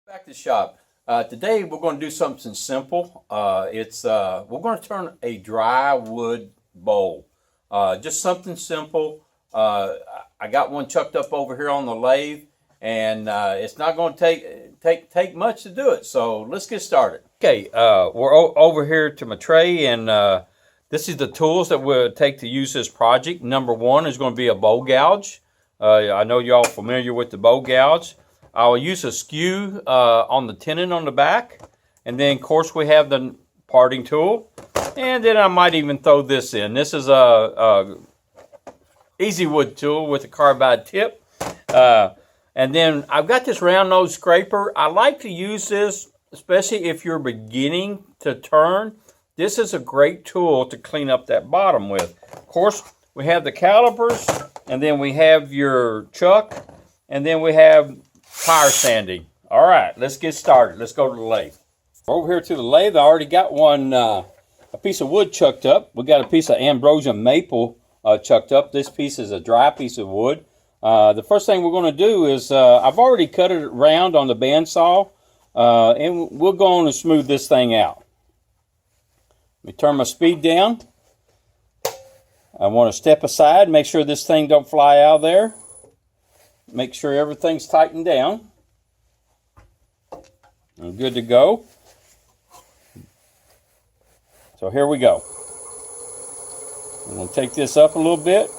Back to the shop. Today we're going to do something simple. We're going to turn a dry wood bowl. Just something simple. I got one chucked up over here on the lathe, and it's not going to take much to do it. So let's get started. Okay, we're over here to my tray, and this is the tools that we'll take to use this project. Number one is going to be a bowl gouge. I know y'all familiar with the bowl gouge. I'll use a skew on the tenon on the back, and then of course we have the parting tool, and then I might even throw this in. This is a easy wood tool with a carbide tip, and then I've got this round nose scraper. I like to use this especially if you're beginning to turn. This is a great tool to clean up that bottom with. Of course, we have the calipers, and then we have your chuck, and then we have tire sanding. All right, let's get started. Let's go to the lathe. Over here to the lathe, I already got one, a piece of wood chucked up. We got a piece of ambrosia maple chucked up. This piece is a dry piece of wood. The first thing we're going to do is, I've already cut it round on the bandsaw, and we'll go on and smooth this thing out. Let me turn my speed down. I want to step aside, make sure this thing don't fly out of there. Make sure everything's tightened down. I'm good to go. So here we go. I'm going to take this up a little bit.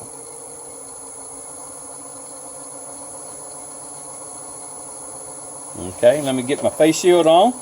Okay, let me get my face shield on.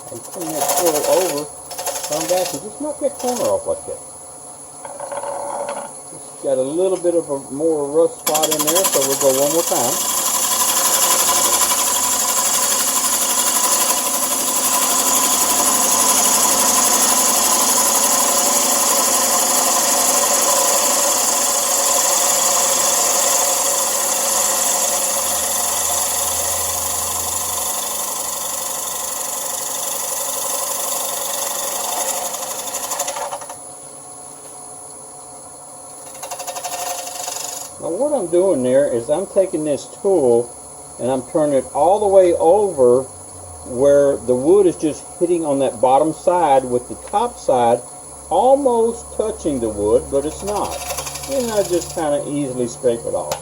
And turn that tool over, come back and just knock that corner off like that. Just got a little bit of a more rough spot in there, so we'll go one more time. Now what I'm doing there is I'm taking this tool and I'm turning it all the way over where the wood is just hitting on that bottom side with the top side almost touching the wood, but it's not. And I just kind of easily scrape it off.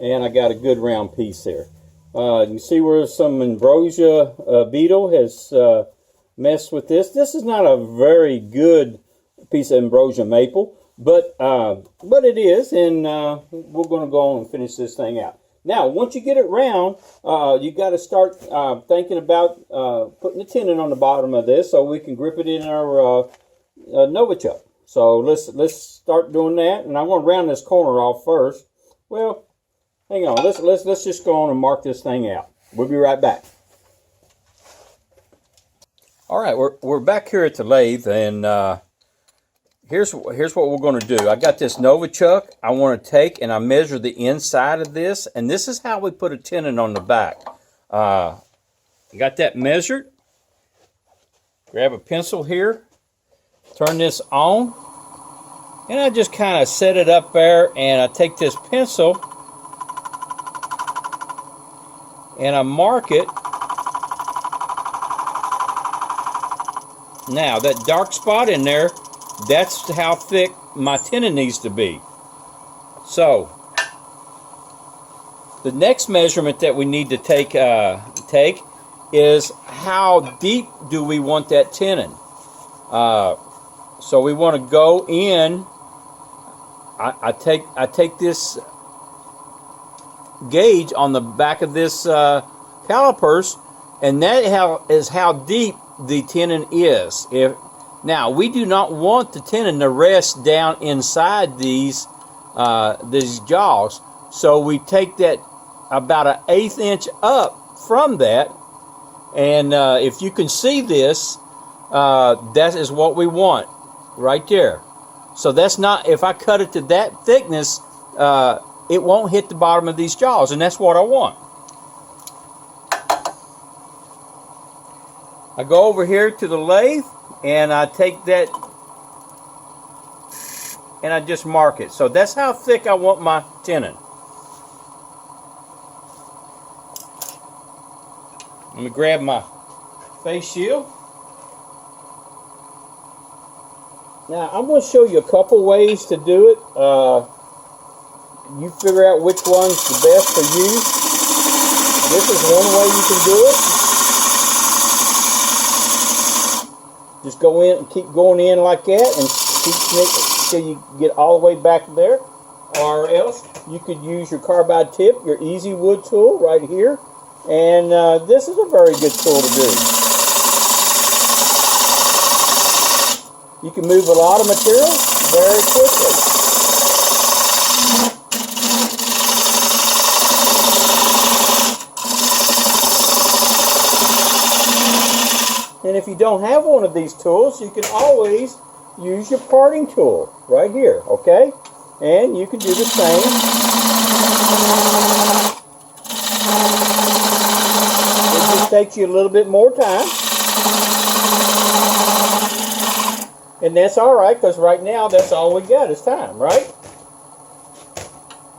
And I got a good round piece there. You see where some ambrosia beetle has messed with this. This is not a very good piece of ambrosia maple. But it is, and we're going to go on and finish this thing out. Now, once you get it round, you got to start thinking about putting the tenon on the bottom of this so we can grip it in our Nova chuck. So let's start doing that, and I'm going to round this corner off first. Well, hang on. Let's just go on and mark this thing out. We'll be right back. All right, we're back here at the lathe, and Here's what we're going to do. I got this Nova chuck. I want to take and I measure the inside of this, and this is how we put a tenon on the back. Got that measured. Grab a pencil here. Turn this on, and I just kind of set it up there, and I take this pencil and I mark it. Now that dark spot in there, that's how thick my tenon needs to be. So the next measurement that we need to take is how deep do we want that tenon. So we want to go in. I take this gauge on the back of this calipers, and that is how deep the tenon is. Now we do not want the tenon to rest down inside these jaws, so we take that about an 1/8 inch up from that, and if you can see this, that is what we want right there. So that's not, if I cut it to that thickness, it won't hit the bottom of these jaws, and that's what I want. I go over here to the lathe, and I take that and I just mark it. So that's how thick I want my tenon. Let me grab my face shield. Now I'm going to show you a couple ways to do it. You figure out which one's the best for you. This is one way you can do it. Just go in and keep going in like that and keep sneaking till you get all the way back there. Or else you could use your carbide tip, your easy wood tool right here. And this is a very good tool to do. You can move a lot of material very quickly. And if you don't have one of these tools, you can always use your parting tool right here, okay? And you can do the same. It just takes you a little bit more time. And that's alright, because right now that's all we got is time, right?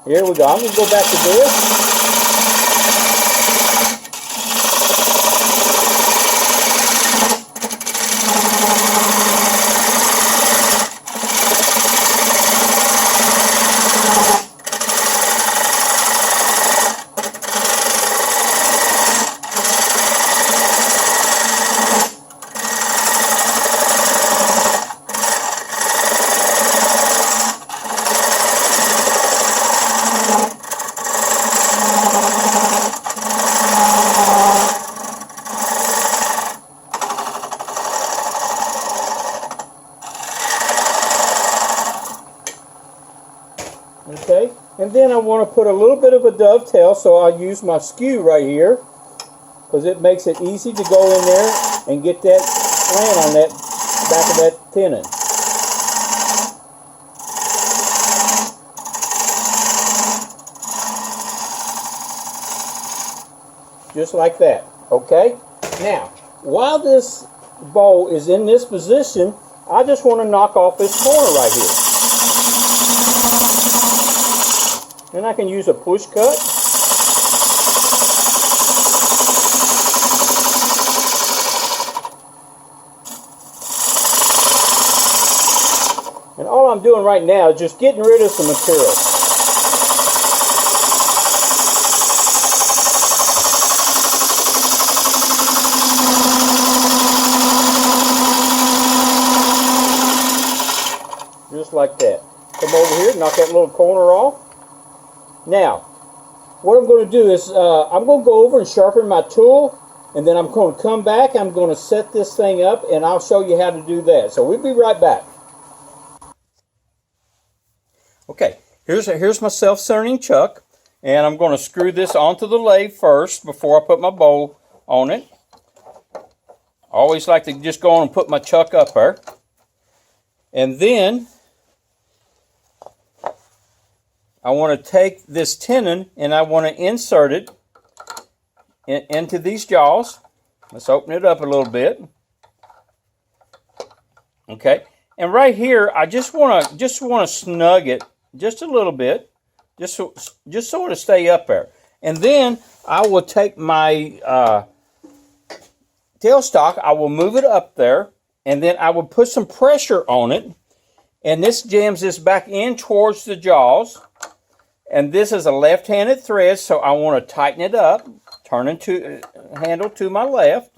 Here we go. I'm going to go back to this. Okay, and then I want to put a little bit of a dovetail, so I'll use my skew right here, because it makes it easy to go in there and get that slant on that back of that tenon. Just like that, okay? Now, while this bowl is in this position, I just want to knock off this corner right here. And I can use a push cut. And all I'm doing right now is just getting rid of some material. Just like that. Come over here, knock that little corner off. Now, what I'm going to do is I'm going to go over and sharpen my tool, and then I'm going to come back. I'm going to set this thing up, and I'll show you how to do that. So we'll be right back. Okay, here's my self-centering chuck, and I'm going to screw this onto the lathe first before I put my bowl on it. I always like to just go on and put my chuck up there. And then I want to take this tenon and I want to insert it into these jaws. Let's open it up a little bit. Okay, and right here I just want to snug it just a little bit, just so it'll stay up there. And then I will take my tailstock, I will move it up there, and then I will put some pressure on it, and this jams this back in towards the jaws. And this is a left-handed thread, so I want to tighten it up turning to handle to my left,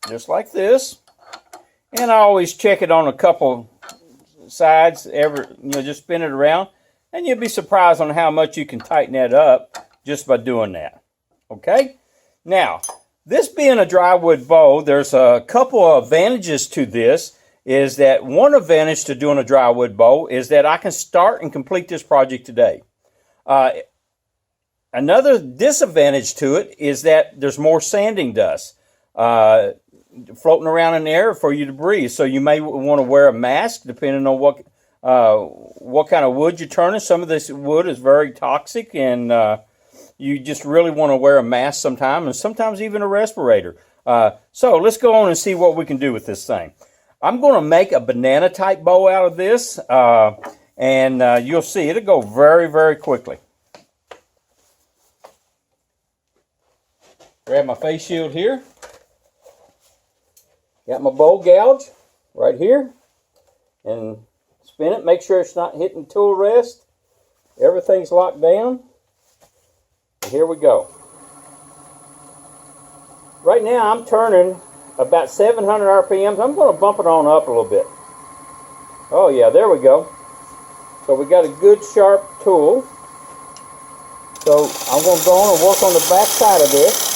just like this. And I always check it on a couple sides, just spin it around, and you'll be surprised on how much you can tighten that up just by doing that. Okay? Now, this being a dry wood bow, there's a couple of advantages to this. Is that one advantage to doing a dry wood bow is that I can start and complete this project today. Another disadvantage to it is that there's more sanding dust floating around in the air for you to breathe. So you may want to wear a mask depending on what kind of wood you're turning. Some of this wood is very toxic, and you just really want to wear a mask sometime, and sometimes even a respirator. So let's go on and see what we can do with this thing. I'm going to make a banana type bow out of this, and you'll see it'll go very, very quickly. Grab my face shield here. Got my bow gouge right here, and spin it. Make sure it's not hitting tool rest. Everything's locked down. Here we go. Right now I'm turning about 700 RPMs. I'm going to bump it on up a little bit. Oh yeah, there we go. So we got a good sharp tool. So I'm going to go on and work on the back side of this.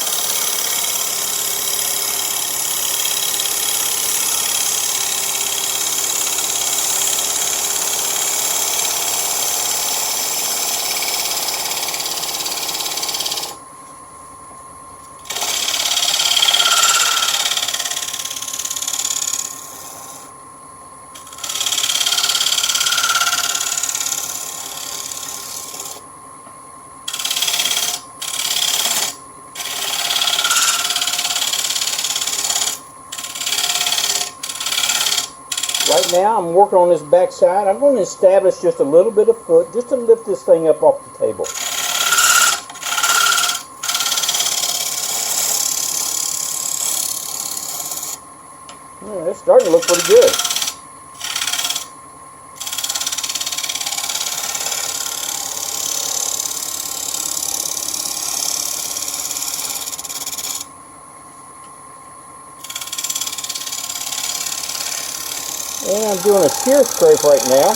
Right now I'm working on this back side. I'm going to establish just a little bit of foot just to lift this thing up off the table. Yeah, it's starting to look pretty good. And I'm doing a shear scrape right now.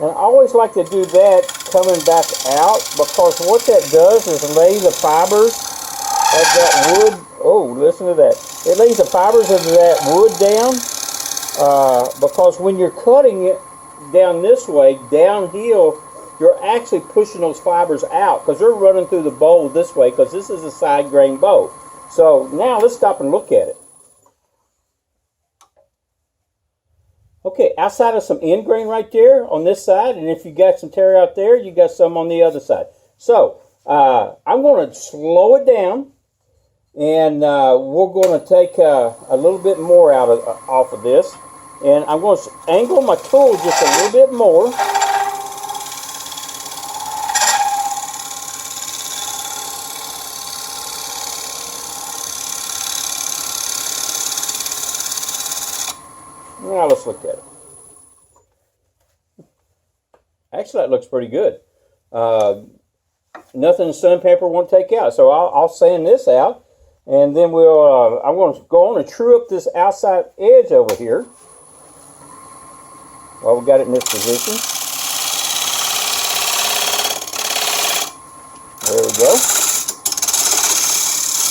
And I always like to do that coming back out, because what that does is lay the fibers of that wood. Oh, listen to that. It lays the fibers of that wood down, because when you're cutting it down this way, downhill, you're actually pushing those fibers out because they're running through the bowl this way, because this is a side grain bow. So now let's stop and look at it. Okay, outside of some end grain right there on this side, and if you got some tear out there, you got some on the other side. So I'm going to slow it down, and we're going to take a little bit more off of this, and I'm going to angle my tool just a little bit more. Now let's look at it. Actually, that looks pretty good. Nothing sandpaper won't take out. So I'll sand this out, and then I'm going to go on and true up this outside edge over here. Well, we got it in this position. There we go.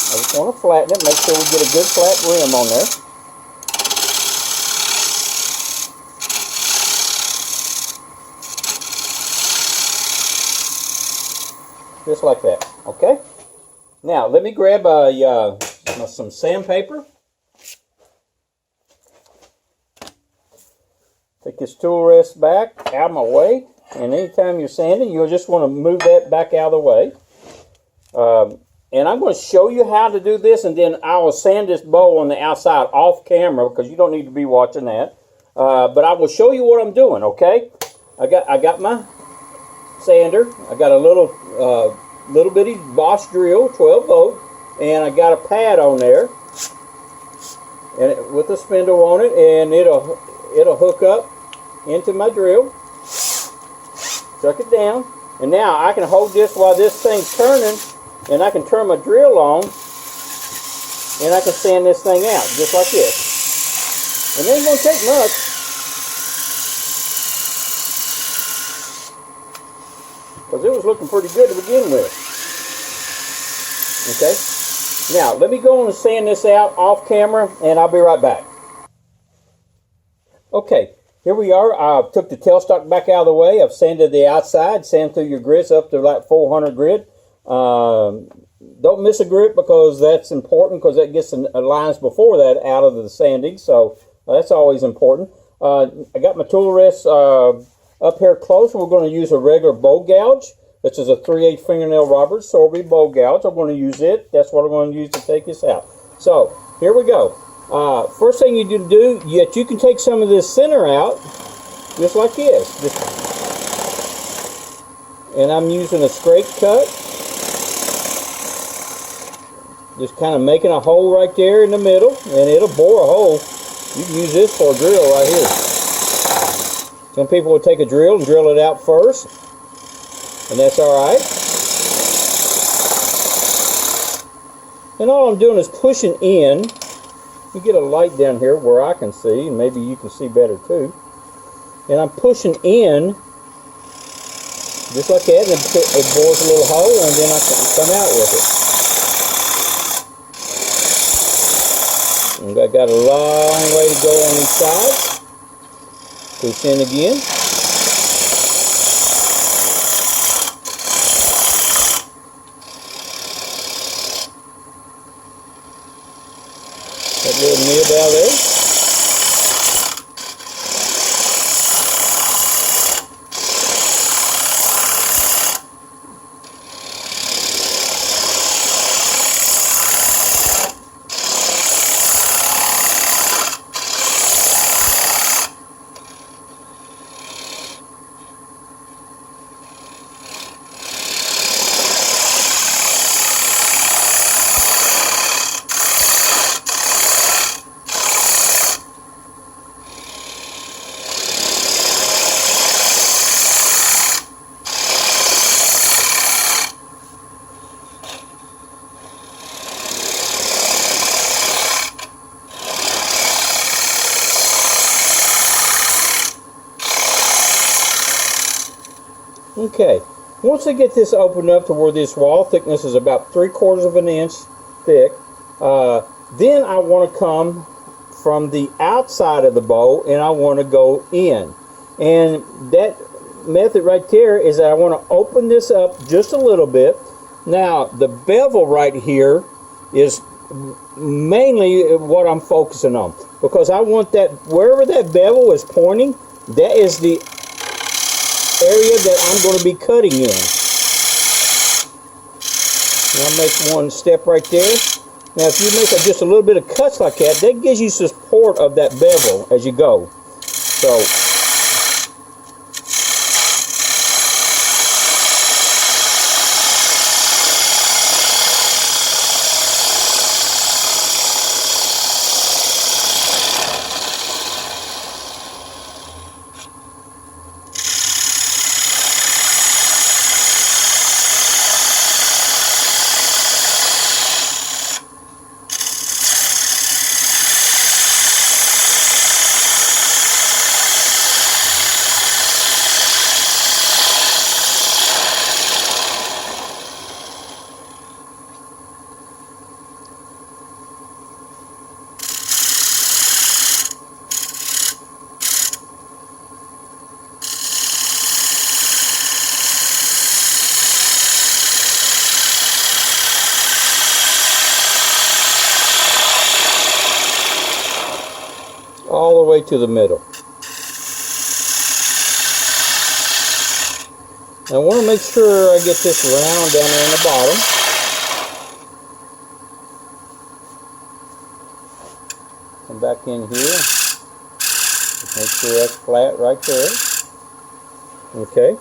I just want to flatten it, make sure we get a good flat rim on there. Just like that, okay? Now, let me grab some sandpaper. Take this tool rest back out of my way. And anytime you're sanding, you'll just want to move that back out of the way. And I'm going to show you how to do this, and then I will sand this bowl on the outside off camera, because you don't need to be watching that. But I will show you what I'm doing, okay? I got my sander. I got a little bitty Bosch drill, 12 volt, and I got a pad on there, and with a spindle on it, and it'll hook up into my drill. Chuck it down, And now I can hold this while this thing's turning, and I can turn my drill on, and I can sand this thing out just like this. And it ain't gonna take much. Because it was looking pretty good to begin with. Okay? Now, let me go on and sand this out off camera, and I'll be right back. Okay, here we are. I took the tailstock back out of the way. I've sanded the outside. Sand through your grits up to like 400 grit. Don't miss a grit because that's important, because that gets the lines before that out of the sanding. So that's always important. I got my tool rest up here close. We're going to use a regular bow gouge. This is a 3/8 fingernail Robert Sorby bow gouge. I'm going to use it. That's what I'm going to use to take this out. So here we go. First thing you need to do, you can take some of this center out, just like this. And I'm using a straight cut. Just kind of making a hole right there in the middle, and it'll bore a hole. You can use this for a drill right here. Some people will take a drill and drill it out first, and that's alright. And all I'm doing is pushing in. You get a light down here where I can see, and maybe you can see better too. And I'm pushing in, just like that, and it bores a little hole, and then I can come out with it. And I got a long way to go on each side. Push in again. That little nib out there. Okay, once I get this opened up to where this wall thickness is about 3/4 of an inch thick, then I want to come from the outside of the bow and I want to go in. And that method right there is that I want to open this up just a little bit. Now, the bevel right here is mainly what I'm focusing on, because I want that, wherever that bevel is pointing, that is the area that I'm going to be cutting in. And I'll make one step right there. Now if you make just a little bit of cuts like that, that gives you support of that bevel as you go. So all the way to the middle. I want to make sure I get this round down there in the bottom. Come back in here. Just make sure that's flat right there. Okay.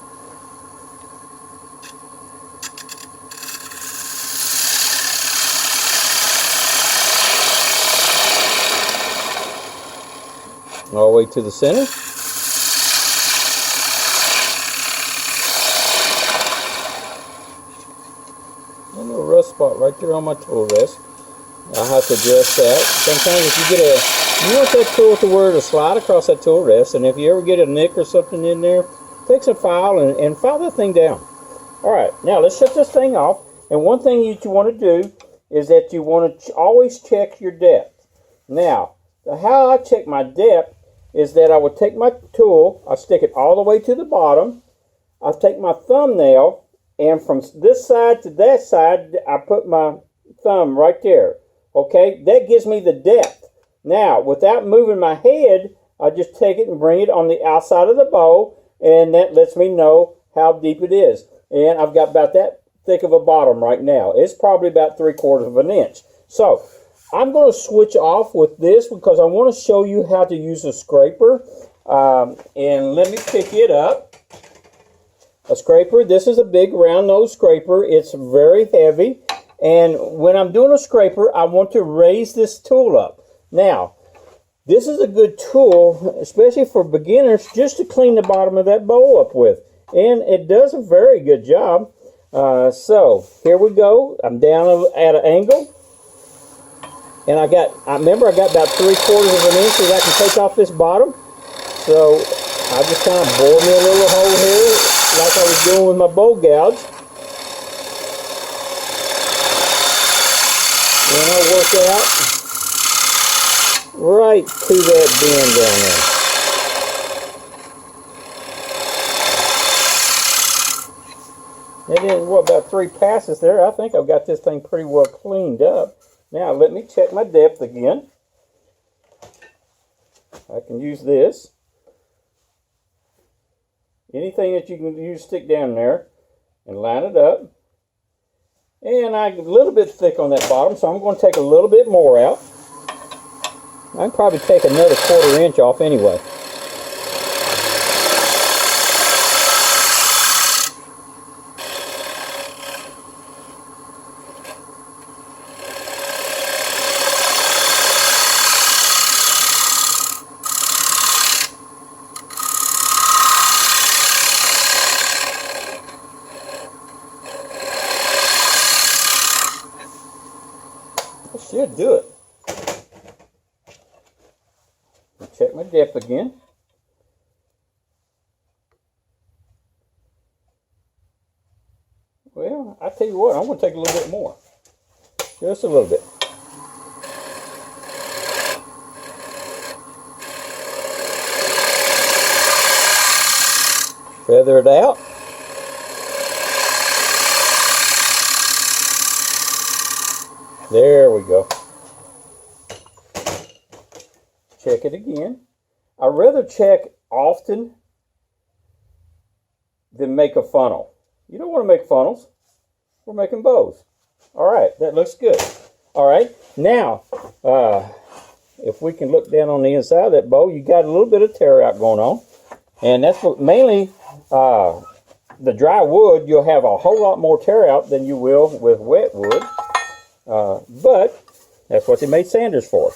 All the way to the center. spot right there on my tool rest. I'll have to adjust that. Sometimes if you want that tool to where to slide across that tool rest, and if you ever get a nick or something in there, take some file and file that thing down. Alright, now let's shut this thing off. And one thing that you want to do is that you want to always check your depth. Now, how I check my depth is that I would take my tool, I stick it all the way to the bottom, I take my thumbnail, and from this side to that side, I put my thumb right there. Okay, that gives me the depth. Now, without moving my head, I just take it and bring it on the outside of the bowl, and that lets me know how deep it is. And I've got about that thick of a bottom right now. It's probably about 3/4 of an inch. So, I'm going to switch off with this because I want to show you how to use a scraper. And let me pick it up. A scraper, this is a big round nose scraper. It's very heavy. And when I'm doing a scraper, I want to raise this tool up. Now, this is a good tool, especially for beginners, just to clean the bottom of that bowl up with. And it does a very good job. So, here we go. I'm down at an angle. And I remember I got about 3/4 of an inch that I can take off this bottom. So, I just kind of bore me a little hole here, like I was doing with my bowl gouge. And I'll work out right to that bend down there. And then, what, about 3 passes there, I think I've got this thing pretty well cleaned up. Now, let me check my depth again. I can use this. Anything that you can use, stick down there and line it up. And I'm a little bit thick on that bottom, so I'm going to take a little bit more out. I can probably take another 1/4 inch off anyway. Should do it. Check my depth again. Well, I tell you what, I'm going to take a little bit more. Just a little bit. Feather it out. There we go. Check it again. I'd rather check often than make a funnel. You don't want to make funnels. We're making bows. All right, that looks good. All right, now, if we can look down on the inside of that bow, you got a little bit of tear out going on. And that's what, mainly the dry wood, you'll have a whole lot more tear out than you will with wet wood. But that's what they made sanders for.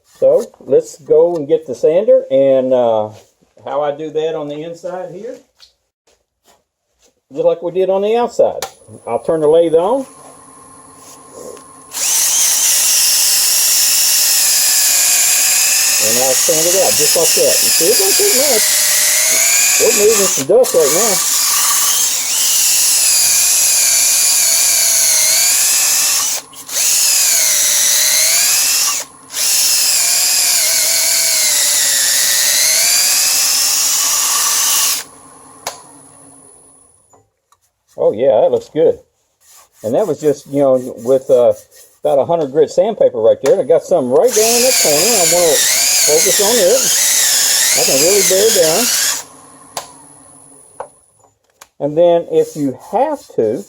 So let's go and get the sander, and how I do that on the inside here, just like we did on the outside. I'll turn the lathe on. And I'll sand it out just like that. You see, it don't take much. We're moving some dust right now. Oh yeah, that looks good. And that was just, you know, with about 100 grit sandpaper right there. And I got some right down in that corner. I want to focus on it. I can really bear down. And then if you have to,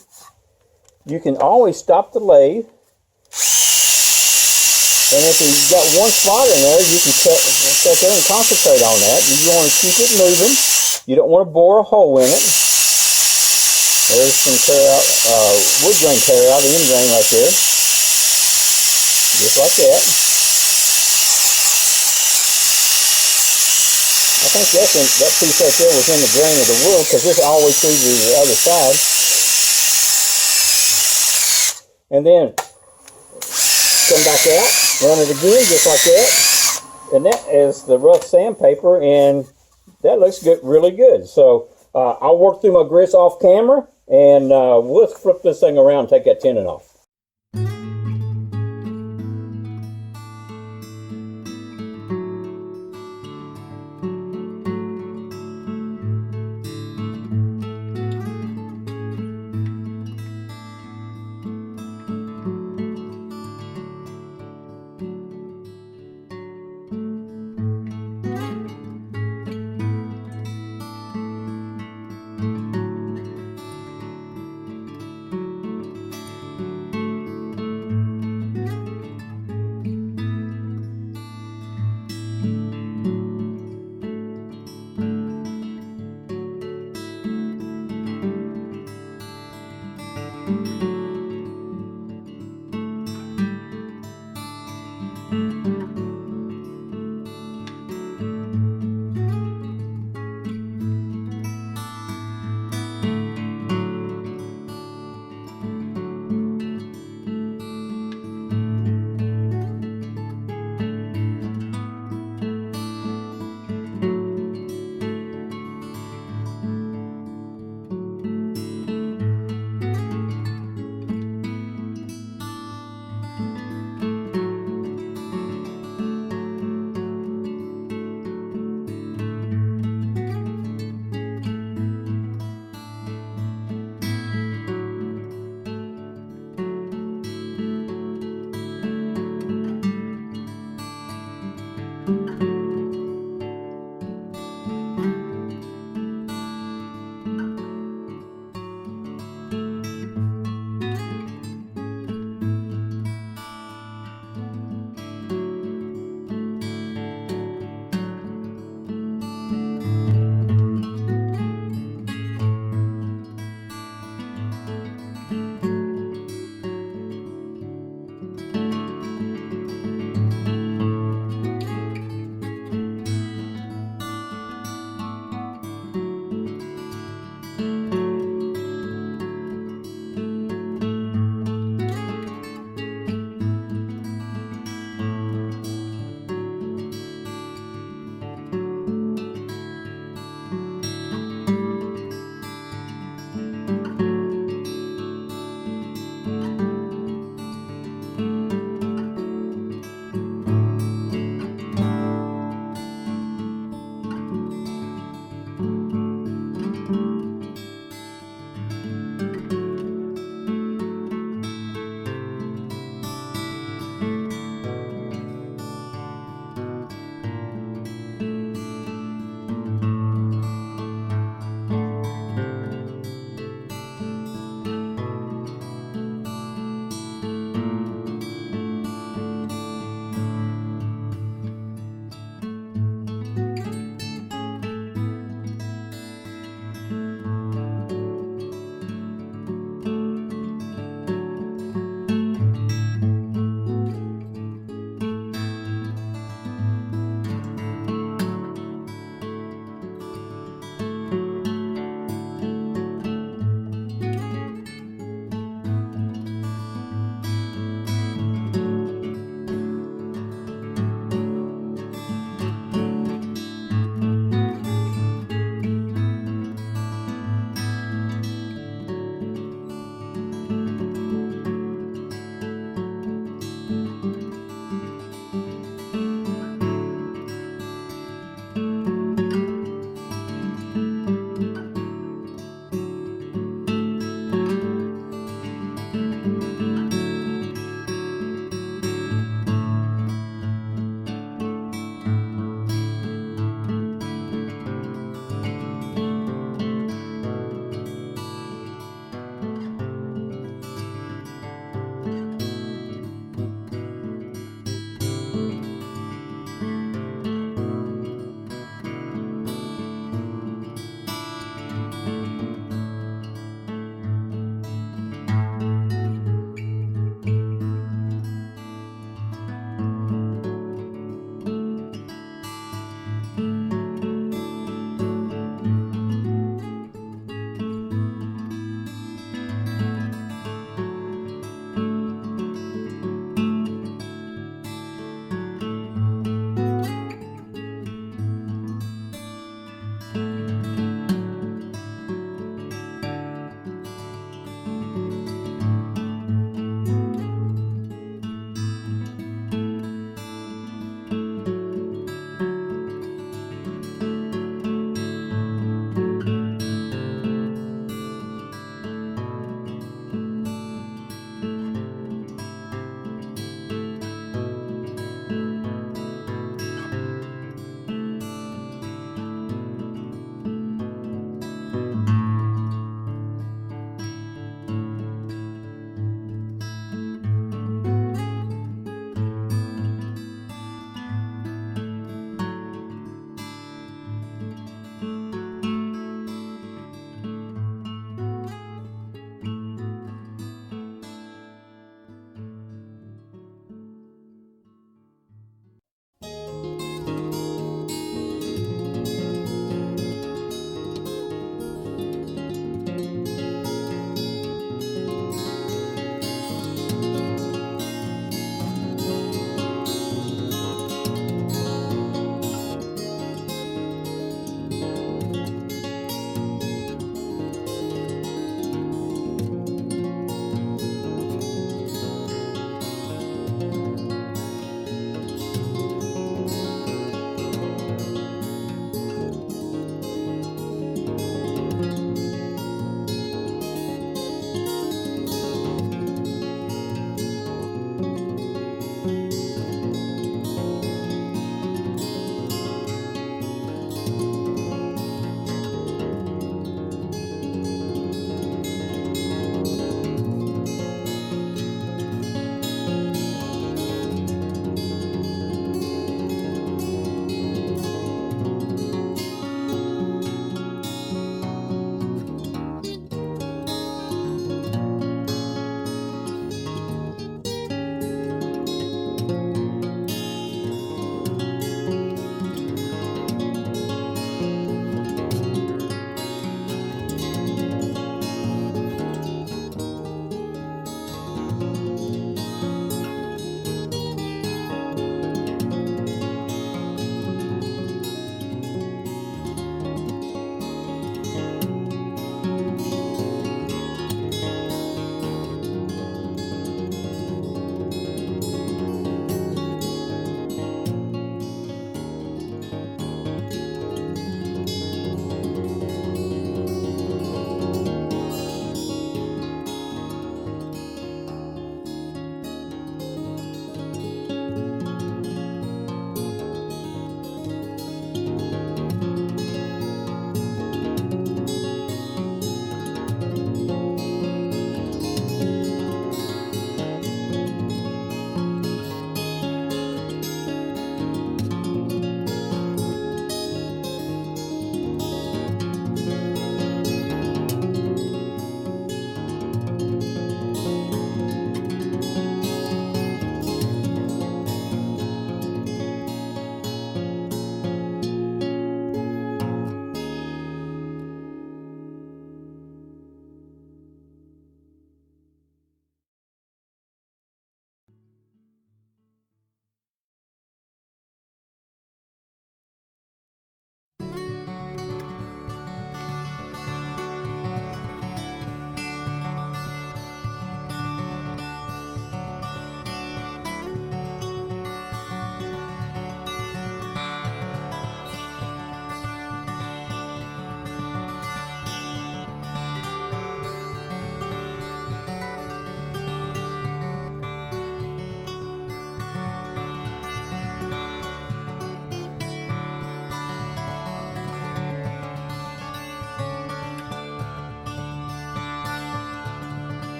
you can always stop the lathe. And if you've got one spot in there, you can cut there and concentrate on that. You want to keep it moving. You don't want to bore a hole in it. There's some tear out, wood grain tear out, the end grain right there. Just like that. I think that piece right there was in the grain of the wood, because this all the way through to the other side. and then come back out, run it again just like that, and that is the rough sandpaper, and that looks good, really good. So I'll work through my grits off camera, and we'll flip this thing around and take that tenon off.